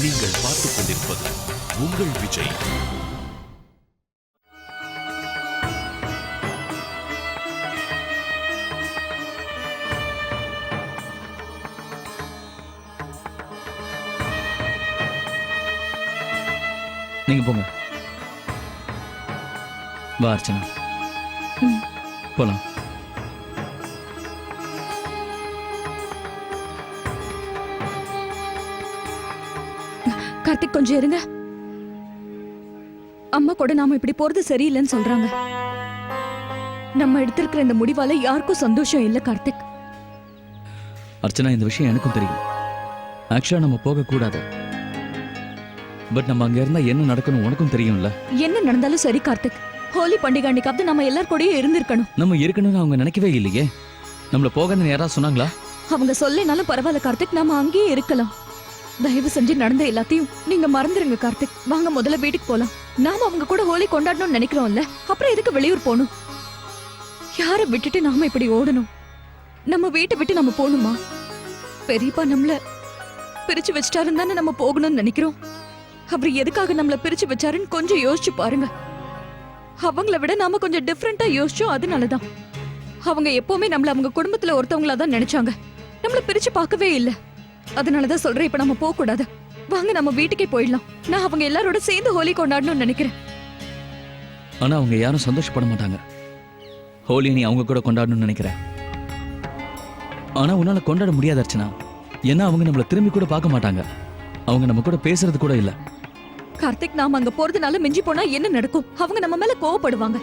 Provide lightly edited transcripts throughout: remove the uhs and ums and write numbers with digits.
நீங்கள் பார்த்துக் கொண்டிருப்பது உங்கள் விஜய். நீங்க போங்க. வா அர்ச்சனா, போலாம். கார்த்திக் கொஞ்சம் இருங்க. அம்மா கூட நாம இப்படி போறது சரியில்லைன்னு சொல்றாங்க. நம்ம எடுத்திருக்கிற இந்த முடிவால யாருக்கும் சந்தோஷம் இல்ல கார்த்திக். அர்ச்சனா, இந்த விஷயம் எனக்கும் தெரியும். ஆக்சுவலா நம்ம போக கூடாது. பட் நம்ம அங்க இருந்தா என்ன நடக்கணும் உனக்கும் தெரியும்ல. என்ன நடந்தாலும் சரி கார்த்திக், ஹோலி பண்டிகை அன்னைக்காவது நம்ம எல்லார் கூடயும் இருந்திருக்கணும். நம்ம இருக்கணும்னு அவங்க நினைக்கவே இல்லையே. நம்மள போகன்னு யாராவது சொன்னாங்களா? அவங்க சொல்லினாலும் பரவாயில்ல கார்த்திக், நாம அங்கேயே இருக்கலாம். தயவு செஞ்சு நடந்த எல்லாத்தையும் நீங்க மறந்துருங்க கார்த்திக். வாங்க முதல்ல வீட்டுக்கு போலாம். நாம அவங்க கூட ஹோலி கொண்டாடணும்னு நினைக்கிறோம்ல, அப்புறம் எதுக்கு வெளியூர் போகணும்? யாரை விட்டுட்டு நாம இப்படி ஓடணும்? நம்ம வீட்டை விட்டு நம்ம போகணுமா? பெரியப்பா நம்மள பிரிச்சு வச்சிட்டாருன்னு தானே நம்ம போகணும்னு நினைக்கிறோம். அவர் எதுக்காக நம்மள பிரிச்சு வச்சாருன்னு கொஞ்சம் யோசிச்சு பாருங்க. அவங்கள விட நாம கொஞ்சம் டிஃப்ரெண்டா யோசிச்சோம், அதனாலதான். அவங்க எப்பவுமே நம்மள அவங்க குடும்பத்துல ஒருத்தவங்களா தான் நினைச்சாங்க, நம்மள பிரிச்சு பார்க்கவே இல்லை. அதனாலதான் சொல்றேன், இப்ப நம்ம போக கூடாது. வாங்க நம்ம வீட்டுக்கே போயிடலாம். நான் அவங்க எல்லாரோட சேர்ந்து ஹோலி கொண்டாடணும்னு நினைக்கிறேன். ஆனா அவங்க யாரும் சந்தோஷப்பட மாட்டாங்க. ஹோலி நீ அவங்க கூட கொண்டாடணும்னு நினைக்கிற, ஆனா உன்னால கொண்டாட முடியாது அர்ச்சனா. ஏன்னா அவங்க நம்மள திரும்பி கூட பார்க்க மாட்டாங்க. அவங்க நம்ம கூட பேசுறது கூட இல்ல. கார்த்திக், நாம அங்க போறதுனால மிஞ்சி போனா என்ன நடக்கும்? அவங்க நம்ம மேல கோவப்படுவாங்க.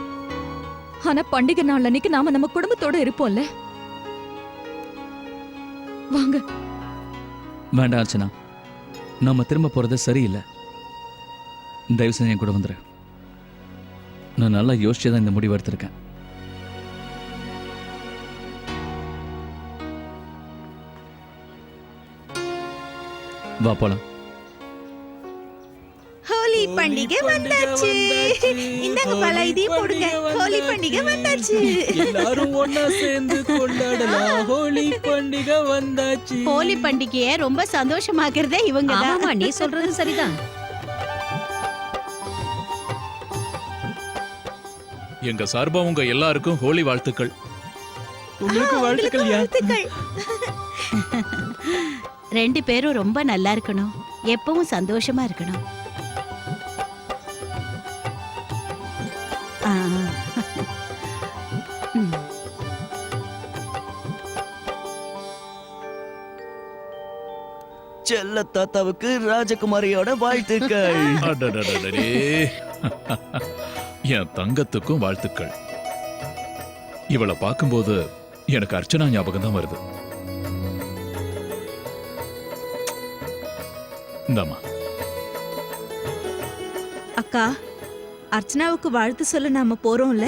ஆனா பண்டிகை நாள் அன்னைக்கு நாம நம்ம குடும்பத்தோட இருப்போம்ல. வாங்க. வேண்டாம் அர்ச்சனா, நம்ம திரும்ப போறது சரியில்லை. தயவு செஞ்சு என் கூட வந்துரு. நான் நல்லா யோசிச்சுதான் இந்த முடிவு எடுத்திருக்கேன். வா போலாம். ஹோலி பண்டிகை வந்தாச்சு. இந்தாங்க பல இதையும் போடுங்க. ஹோலி பண்டிகை வந்தாச்சு. எல்லாரும் ஒண்ணா சேர்ந்து கொண்டாடலாம். ஹோலி பண்டிகை வந்தாச்சு. ஹோலி பண்டிகையை ரொம்ப சந்தோஷமாக்குறதே இவங்க தான். ஆமா, நீ சொல்றது சரிதான். எங்க சார்பா உங்க எல்லாருக்கும் ஹோலி வாழ்த்துக்கள். உங்களுக்கு வாழ்த்துக்கள். வாழ்த்துக்கள். ரெண்டு பேரும் ரொம்ப நல்லா இருக்கணும், எப்பவும் சந்தோஷமா இருக்கணும். செல்ல தாத்தாவுக்கு ராஜகுமாரியோட வாழ்த்துக்கள். அடடடடடே. என் தங்கத்துக்கும் வாழ்த்துக்கள். இவளை பார்க்கும்போது எனக்கு அர்ச்சனா ஞாபகம் தான் வருது. இந்தாம்மா. அக்கா, அர்ச்சனாவுக்கு வாழ்த்து சொல்ல நாம போறோம்ல.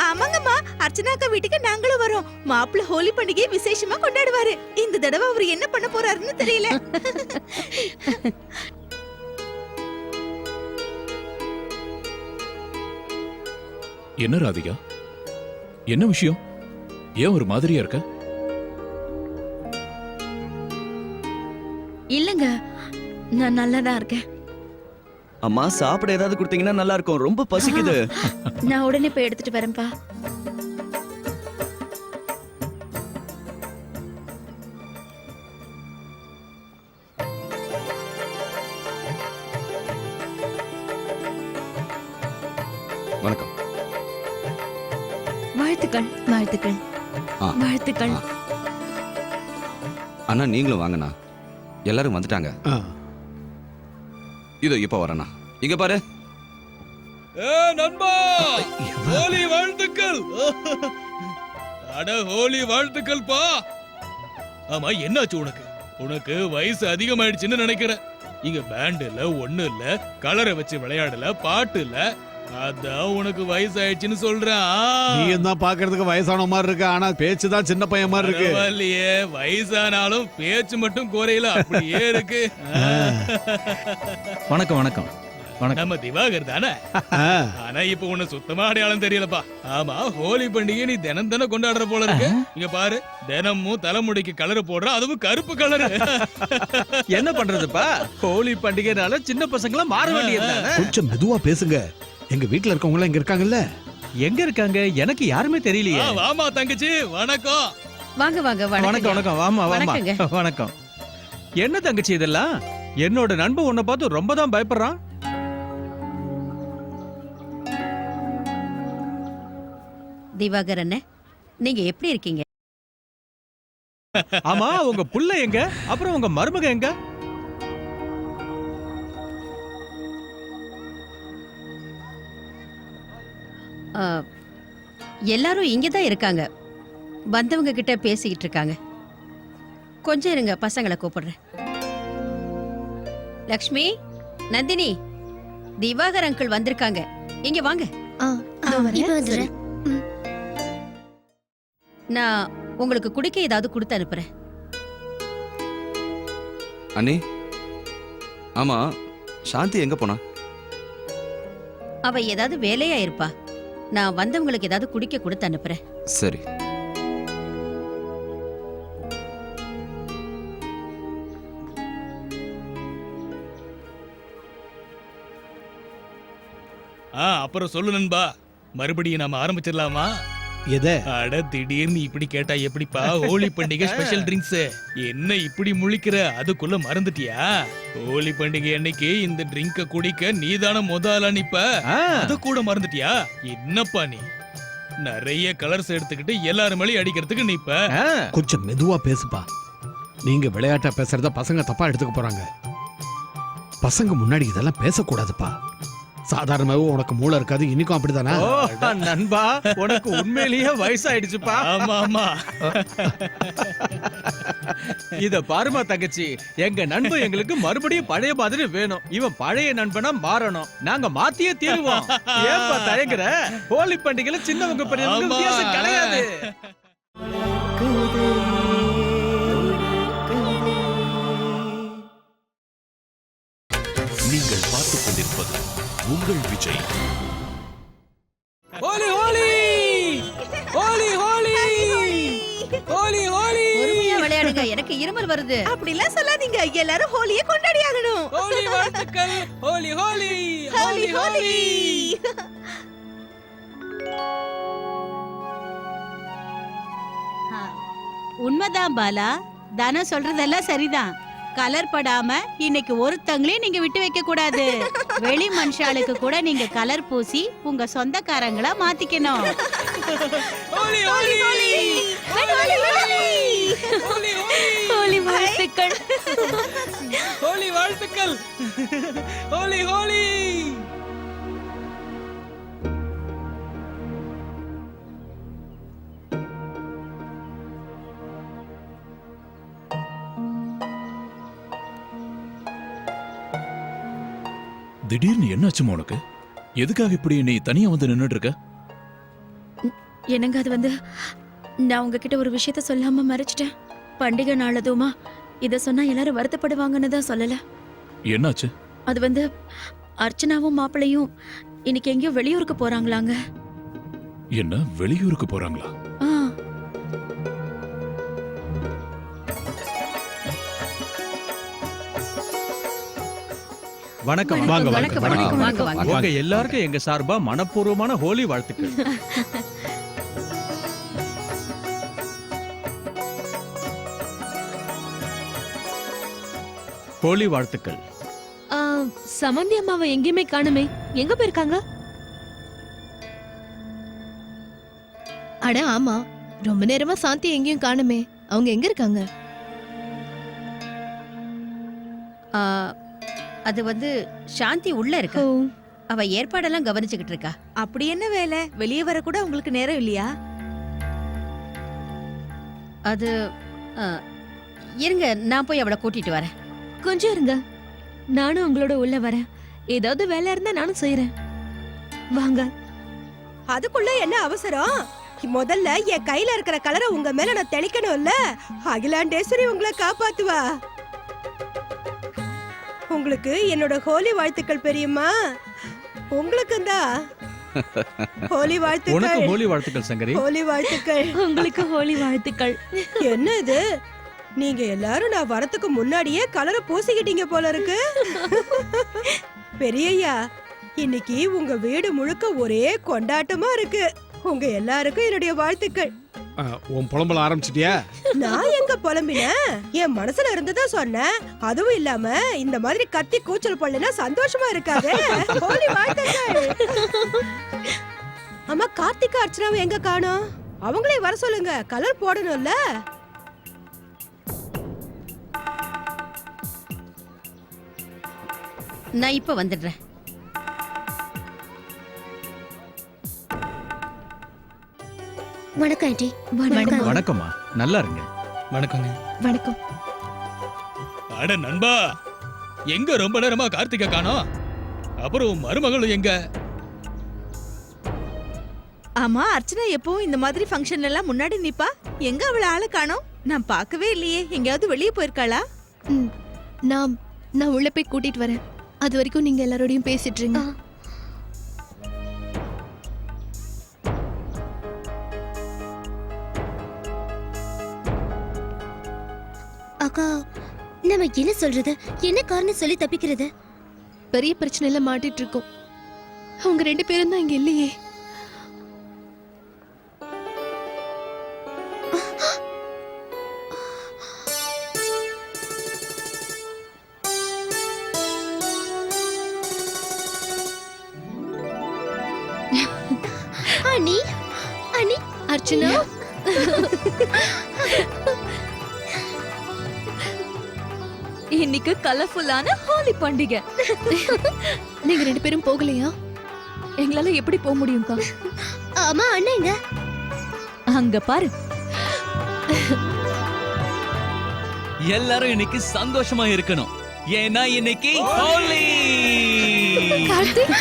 ஆமாங்கம்மா, அர்ச்சனாக்கா வீட்டுக்கு நாங்களும் வரோம். மாப்பிள்ள ஹோலி பண்டிகையை விசேஷமா கொண்டாடுவாரு. இந்த தடவை அவர் என்ன பண்ண போறாருன்னு தெரியல. என்ன ராதிகா, என்ன விஷயம்? ஏன் ஒரு மாதிரியா இருக்க? இல்லங்க, நான் நல்லாதான் இருக்கேன். அம்மா, சாப்பிட ஏதாவது கொடுத்தீங்கன்னா நல்லா இருக்கும். ரொம்ப பசிக்குது. நான் உடனே போய் எடுத்துட்டு வரேன்பா. வணக்கம். வாழ்த்துக்கள். வாழ்த்துக்கள். வாழ்த்துக்கள். அண்ணா, நீங்களும் வாங்கண்ணா. எல்லாரும் வந்துட்டாங்க. இதோ இப்ப வரண்ணா. இங்க பாரு. நண்பா, ஹோலி வாழ்த்துக்கள். அட ஹோலி வாழ்த்துக்கள் பா. ஆமா, என்னாச்சு உனக்கு? உனக்கு வயசு அதிகமாயிடுச்சுன்னு நினைக்கிறேன். இங்க பேண்ட் இல்ல, ஒண்ணு இல்ல, கலரை வச்சு விளையாடல, பாட்டு இல்ல. அதான் உனக்கு வயசாயிடுச்சுன்னு சொல்றேன். நீ தான் பாக்குறதுக்கு வயசான மாதிரி இருக்கு, ஆனா பேச்சு தான் சின்ன பையன் மாதிரி இருக்கு. இல்லையே, வயசானாலும் பேச்சு மட்டும் குறையல, அப்படியே இருக்கு. வணக்கம் வணக்கம். வணக்கம். நம்ம திவாகர் தானே? ஆனா இப்ப உன்ன சுத்தமா அடையாளம் தெரியலப்பா. ஆமா, ஹோலி பண்டிகை நீ தினம் தினம் கொண்டாடுற போல இருக்கு. இங்க பாரு, தினமும் தலைமுடிக்கு கலர் போடுற, அதுவும் கருப்பு கலர். என்ன பண்றதுப்பா, ஹோலி பண்டிகைனால சின்ன பசங்கள மாற வேண்டியது. கொஞ்சம் மெதுவா பேசுங்க. எங்க வீட்ல இருக்கவங்க எல்லாம் இங்க இருக்காங்கல்ல. எங்க இருக்காங்க எனக்கு யாருமே தெரியலையே. வாமா தங்கச்சி, வணக்கம். வாங்க வாங்க வணக்கம் வணக்கம், வாமா வாமா. வணக்கங்க. வணக்கம். என்ன தங்கச்சி இதெல்லாம்? என்னோட நண்பன் உன்னை பார்த்து ரொம்ப தான் பயப்படுறான். திவாகர் அண்ணே, நீங்க எப்படி இருக்கீங்க? ஆமா, உங்க புள்ள எங்க? அப்புறம் உங்க மருமக எங்க? ஆ, எல்லாரும் இங்க தான் இருக்காங்க. வந்தவங்க கிட்ட பேசிக்கிட்டு இருக்காங்க. கொஞ்சம் இருங்க, பசங்களை கூப்பிடுறேன். லக்ஷ்மி, நந்தினி, திவாகர் அங்கிள் வந்திருக்காங்க. இங்க வாங்க. சரி. நான் உங்களுக்கு குடிக்க ஏதாவது கொடுத்து அனுப்புறேன். அண்ணி, ஆமா, சாந்தி எங்க போனா? அவ ஏதாவது வேலையா இருப்பா. நான் வந்தவங்களுக்கு ஏதாவது குடிக்க கொடுத்து அனுப்புறேன். சரி. அப்புறம் சொல்லு நண்பா, மறுபடியும் நாம ஆரம்பிச்சிடலாமா? எதை? அட, திடீர்னு இப்படி கேட்டா எப்படிப்பா? ஹோலி பண்டிகை ஸ்பெஷல் ட்ரிங்க்ஸ். என்ன இப்படி முழிக்கிற? அதுக்குள்ள மறந்துட்டியா? ஹோலி பண்டிகை அன்னைக்கு இந்த ட்ரிங்க குடிக்க நீதான முதல்ல நிப்ப. அத கூட மறந்துட்டியா? என்னப்பா நீ நிறைய கலர்ஸ் எடுத்துக்கிட்டு எல்லாரும் மேலயும் அடிக்கிறதுக்கு நிப்ப. கொஞ்சம் மெதுவா பேசுப்பா. நீங்க விளையாட்டா பேசுறத பசங்க தப்பா எடுத்துக்க போறாங்க. பசங்க முன்னாடி இதெல்லாம் பேசக்கூடாதுப்பா. சாதாரணமாவே உனக்கு மூளை இருக்காது, இன்னைக்கும் அப்படிதானா? நண்பா, உனக்கு உண்மையிலேயே வயசாயிடுச்சுப்பா. ஆமா ஆமா. இத பாருமா தங்கச்சி, எங்க நண்பன் எங்களுக்கு மறுபடியும் பழைய மாதிரி வேணும். இவன் பழைய நண்பனா மாறணும். நாங்க மாத்தியே தீருவோம். ஏன்பா தயங்குற? ஹோலி பண்டிகையில சின்னவங்க பெரியவங்க வித்தியாசம் கிடையாது. நீங்கள் பார்த்துக் கொண்டிருப்பது உங்கள் விஜய். ஹோலி ஹோலி ஹோலி ஹோலி ஹோலி ஹோலி. பொறுமையா விளையாடுங்க, எனக்கு இருமல் வருது. அப்படிலாம் சொல்லாதீங்க. எல்லாரும் ஹோலியை கொண்டாடி ஆகணும். ஹோலி வாழ்த்துக்கள். ஹோலி ஹோலி ஹோலி ஹோலி. உண்மைதான் பாலா, தானம் சொல்றதெல்லாம் சரிதான். கலர் படாம இன்னைக்கு ஒருத்தங்களையும் நீங்க விட்டு வைக்க கூடாது. வெளி மனுஷாளுக்கு கூட நீங்க கலர் பூசி உங்க சொந்தக்காரங்களா மாத்திக்கணும். ஹோலி ஹோலி ஹோலி ஹோலி வாழ்த்துக்கள். ஹோலி வாழ்த்துக்கள். ஹோலி ஹோலி. திடீர்னு என்னாச்சுமா உனக்கு? எதுக்காக இப்படி நீ தனியா வந்து நின்னுட்டு இருக்க? என்னங்க அது வந்து, நான் உங்ககிட்ட ஒரு விஷயத்த சொல்லாம மறைச்சிட்டேன். பண்டிகை நாள் அதுவுமா, இத சொன்னா எல்லாரும் வருத்தப்படுவாங்கன்னு தான் சொல்லல. என்னாச்சு? அது வந்து, அர்ச்சனாவும் மாப்பிள்ளையும் இன்னைக்கு எங்கேயோ வெளியூருக்கு போறாங்களாங்க. என்ன, வெளியூருக்கு போறாங்களா? ஆ, வணக்கம். வாங்க, வணக்கம் வணக்கம் வாங்க வாங்க. உங்க எல்லாருக்கும் எங்க சார்பா மனப்பூர்வமான ஹோலி வாழ்த்துக்கள். ஹோலி வாழ்த்துக்கள். சமந்தி அம்மாவை எங்கேயுமே காணுமே. எங்க போயிருக்காங்க? அட ஆமா, ரொம்ப நேரமா சாந்தி எங்கேயும் காணுமே. அவங்க எங்க இருக்காங்க? ஆ, அது வந்து சாந்தி உள்ள இருக்கா. அவ ஏற்பாடெல்லாம் கவனிச்சுக்கிட்டு இருக்கா. அப்படி என்ன வேலை? வெளியே வர கூட உங்களுக்கு நேரம் இல்லையா? அது ஆ, இருங்க, நான் போய் அவளை கூட்டிட்டு வரேன். கொஞ்சம் இருங்க, நானும் உங்களோட உள்ள வரேன். ஏதாவது வேலை இருந்தா நானும் செய்யறேன். வாங்க. அதுக்குள்ள என்ன அவசரம்? முதல்ல என் கையில இருக்கிற கலரை உங்க மேல நான் தெளிக்கணும்ல. அகிலாண்டேஸ்வரி உங்களை காப்பாத்துவா. உங்களுக்கு என்னோட ஹோலி வாழ்த்துக்கள் பெரியம்மா. உங்களுக்கு தான் ஹோலி உனக்கு வாழ்த்துக்கள். ஹோலி வாழ்த்துக்கள் சங்கரி. ஹோலி வாழ்த்துக்கள். உங்களுக்கு ஹோலி வாழ்த்துக்கள். என்ன இது, நீங்க எல்லாரும் நான் வரதுக்கு முன்னாடியே கலரை பூசிக்கிட்டீங்க போல இருக்கு. பெரியய்யா, இன்னைக்கு உங்க வீடு முழுக்க ஒரே கொண்டாட்டமா இருக்கு. உங்க எல்லாருக்கும் என்னுடைய வாழ்த்துக்கள். உன் புலம்பல ஆரம்பிச்சிட்டியா? நான் எங்க புலம்பினேன், என் மனசுல இருந்ததா சொன்னேன். அதுவும் இல்லாம இந்த மாதிரி கத்தி கூச்சல் பண்ணா சந்தோஷமா இருக்காது. ஹோலி வாழ்த்துக்கள். அம்மா, கார்த்திகா அர்ச்சனாவை எங்க காணோம்? அவங்களே வர சொல்லுங்க, கலர் போடணும்ல. நான் இப்ப வந்துடுறேன். வணக்கம் ஆண்டி. வணக்கம்மா, நல்லா இருங்க. வணக்கங்க. வணக்கம். அட நண்பா, எங்க ரொம்ப நேரமா கார்த்திகா காணோம்? அப்புறம் உன் மருமகளும் எங்க? ஆமா, அர்ச்சனா எப்பவும் இந்த மாதிரி ஃபங்க்ஷன்ல எல்லாம் முன்னாடி நிப்பா. எங்க அவள ஆளை காணோம்? நான் பார்க்கவே இல்லையே. எங்கயாவது வெளியே போயிருக்காளா? நான் உள்ள போய் கூட்டிட்டு வரேன். அது வரைக்கும் நீங்க எல்லாரோடையும் பேசிட்டு இருங்க. அக்கா, நம்ம என்ன சொல்றது, என்ன காரணம் சொல்லி தப்பிக்கிறது? பெரிய பிரச்சனையில மாட்டிட்டு இருக்கோம். அவங்க 2 பேரும் தான் இங்க இல்லையே. அனி, அனி, அர்ச்சனா, இன்னைக்கு கலர்ஃபுல்லான ஹோலி பண்டிகை. நீங்க 2 பேரும் போகலையா? எங்களால எப்படி போக முடியும்க்கா? ஆமா, அண்ணங்க அங்க பாரு. எல்லாரும் இன்னைக்கு சந்தோஷமா இருக்கணும். ஏன்னா இன்னைக்கு ஹோலி. கார்த்திக்,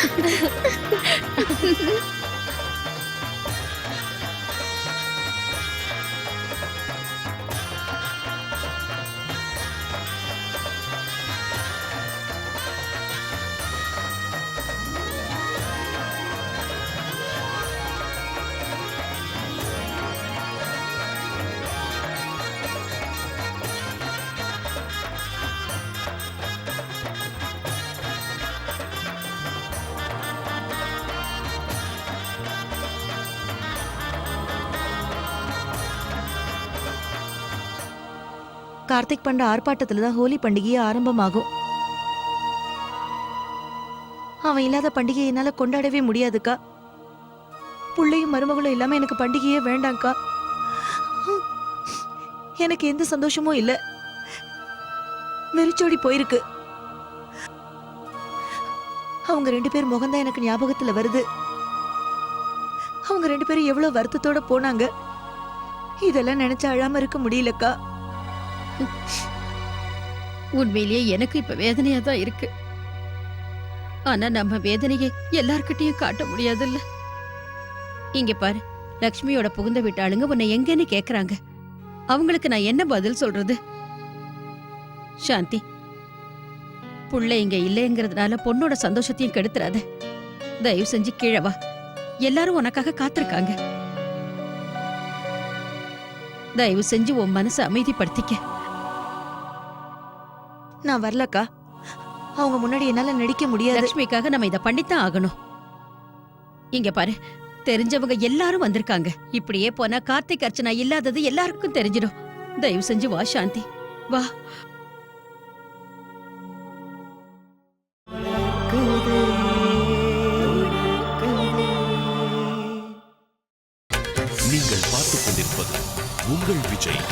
கார்த்திக் பண்ற ஆர்ப்பாட்டத்துல தான் ஹோலி பண்டிகையே ஆரம்பமாகும். அவன் இல்லாத பண்டிகையை என்னால கொண்டாடவே முடியாதுக்கா. புள்ளையும் மருமகளும் இல்லாம எனக்கு பண்டிகையே வேண்டாம்க்கா. எனக்கு எந்த சந்தோஷமும் இல்ல, வெறிச்சோடி போயிருக்கு. அவங்க 2 பேர் முகம்தான் எனக்கு ஞாபகத்துல வருது. அவங்க 2 பேரும் எவ்வளவு வருத்தத்தோட போனாங்க. இதெல்லாம் நினைச்சு அழாம இருக்க முடியலக்கா. உண்மையிலேயே எனக்கு இப்ப வேதனையா தான் இருக்கு. ஆனா நம்ம வேதனையை எல்லார்கிட்டயும் காட்ட முடியாதுல்ல. இங்க பாரு, லக்ஷ்மியோட புகுந்த வீட்டு ஆளுங்க உன்னை எங்கன்னு கேக்குறாங்க. அவங்களுக்கு நான் என்ன பதில் சொல்றது? சாந்தி, புள்ள இங்க இல்லைங்கிறதுனால பொண்ணோட சந்தோஷத்தையும் கெடுத்துறாத. தயவு செஞ்சு கீழே வா, எல்லாரும் உனக்காக காத்திருக்காங்க. தயவு செஞ்சு உன் மனசை அமைதிப்படுத்திக்க. நான் வரலக்கா. அவங்க முன்னாடி என்னால நடிக்க முடியாது. லக்ஷ்மிக்காக நம்ம இத பண்ணித்தான் ஆகணும். இங்க பாரு, தெரிஞ்சவங்க எல்லாரும் வந்திருக்காங்க. இப்படியே போனா கார்த்திக் அர்ச்சனா இல்லாதது எல்லாருக்கும் தெரிஞ்சிடும். தயவு செஞ்சு வா சாந்தி, வா. நீங்கள் பார்த்துக் கொண்டிருப்பது உங்கள் விஜய்.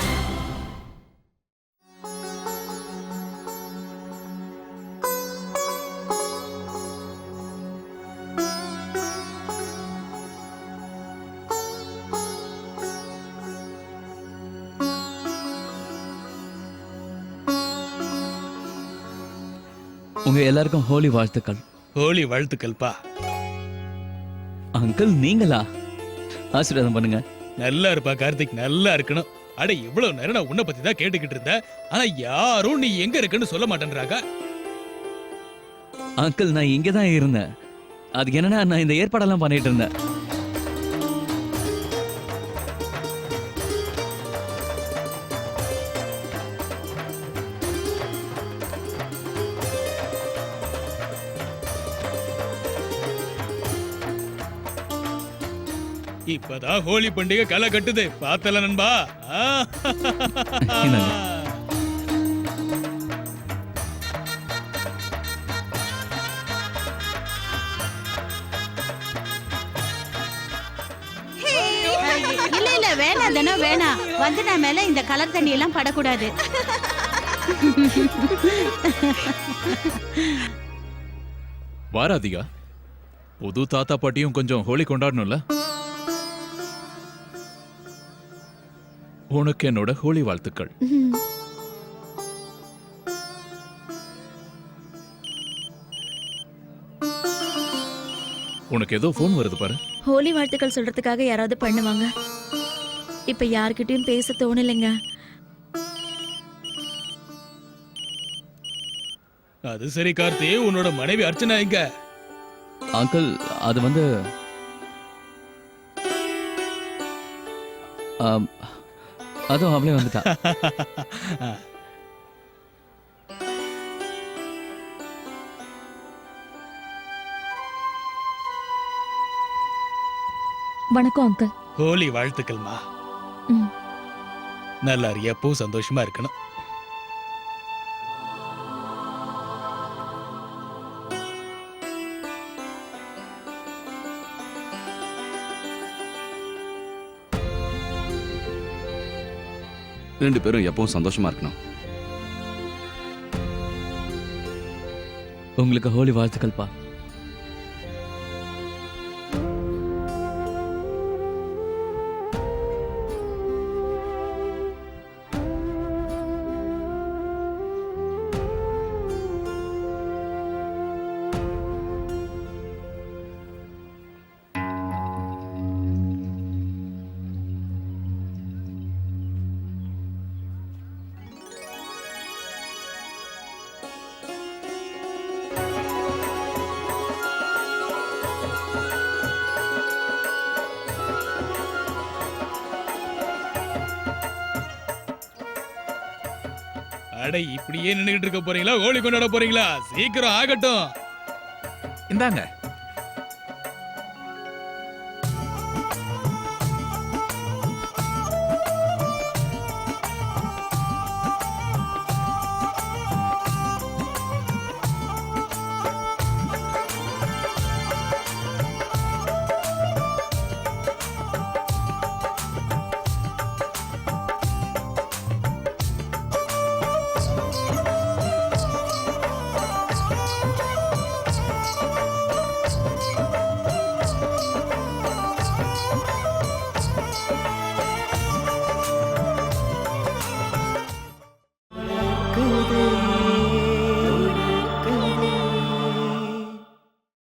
உங்க எல்லாருக்கும் ஹோலி வாழ்த்துக்கள். ஹோலி வாழ்த்துக்கள்ப்பா. அங்கிள் நீங்களா? ஆசீர்வாதம் பண்ணுங்க. நல்லா இருப்பா கார்த்திக், நல்லா இருக்கணும். அட, இவ்வளவு நேரம் நான் உன்னை பத்தி தான் கேட்டுக்கிட்டு இருந்தேன். ஆனா யாரும் நீ எங்க இருக்குன்னு சொல்ல மாட்டேன்றாங்க. அங்கிள் நான் இங்கே தான் இருந்தேன். அதுக்கு என்னன்னா நான் இந்த ஏற்பாடெல்லாம் பண்ணிட்டு இருந்தேன். இப்பதான் ஹோலி பண்டிகை களை கட்டுது, பார்த்தல நண்பா. ஆ. இந்தாங்க. இல்ல இல்ல வேணாம் தானே வேணாம். வந்து நான் மேல இந்த கலர் தண்ணி எல்லாம் படக்கூடாது. வாராதிகா, புது தாத்தா பாட்டியும் கொஞ்சம் ஹோலி கொண்டாடணும்ல. உனக்கு என்னோட ஹோலி வாழ்த்துக்கள். உனக்கு ஏதோ போன் வருது பாரு. ஹோலி வாழ்த்துக்கள் சொல்றதுக்காக யாராவது பண்ணுவாங்க. இப்ப யார்கிட்டயும் பேச தோணலைங்க. அது சரி கார்த்தி, உன்னோட மனைவி அர்ச்சனா எங்க? அங்கிள் அது வந்து அதுவும் அவளே வந்துட்டா. வணக்கம் அங்கிள். ஹோலி வாழ்த்துக்கள்மா. ம். நல்லா இரு, எப்பவும் சந்தோஷமா இருக்கணும். ரெண்டு பேரும் எப்பவும் சந்தோஷமா இருக்கணும். உங்களுக்கு ஹோலி வாழ்த்துக்கள்ப்பா. அட, இப்படியே நின்னுகிட்டு இருக்க போறீங்களா? ஹோலி கொண்டாட போறீங்களா? சீக்கிரம் ஆகட்டும். இந்தாங்க. குது